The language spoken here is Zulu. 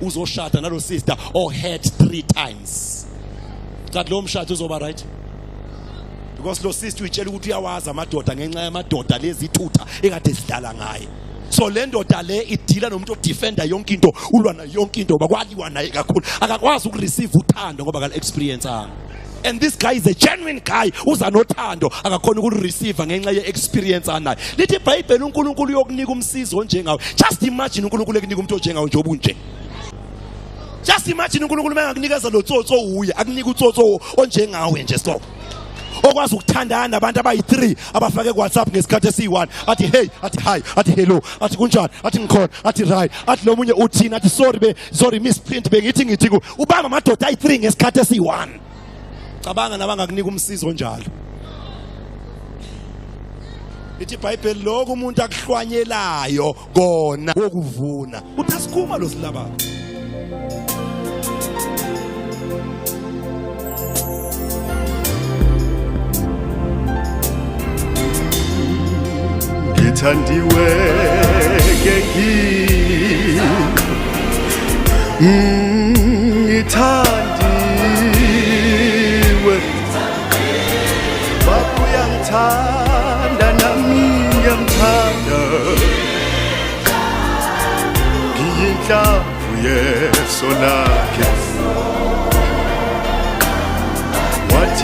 uzoshada nalo sister or had 3 times. Kanti lo mshado uzoba right? Because lo sister uyitshela ukuthi uyawazi amadoda ngenxa yamadoda lezi ithutha ekade sidala ngaye. So le ndoda le idila nomuntu odefenda yonke into, ulwa na yonke into bakwaliwa naye kakhulu. Akakwazi ukureceive uthando ngoba kale experience anga. And this guy is a genuine guy uza nothando akakhona ukureceive ngenxa ye experience anayo. Lithi iBhayibheli uNkulunkulu uyokunika umsizi onjengawe. Just imagine uNkulunkulu ekunika umuntu onjengawe nje obunje. Just imagine uNkulunkulu mangakunikeza lo tsotso uye akunika utsotso onjengawe nje stop. Okwazi ukuthandana abantu abayi3 abafake kuWhatsApp ngesikhathi esi1 athi hey athi hi athi hello athi kunjani athi ngikhona athi right athi lo munye uthini athi sorry misprint bengithi ku ubamba amadoda ayi3 ngesikhathi esi1. Cabanga nabangakunika umsizo njalo. Ithi iBhayibheli lokho umuntu akuhlwanyelayo kona okuvuna uthasikhuma lo silaba. Ngithandiwe ngithandiwe Baba uyangithanda nami ngiyamthanda ngiyinhlamvu yeso lakhe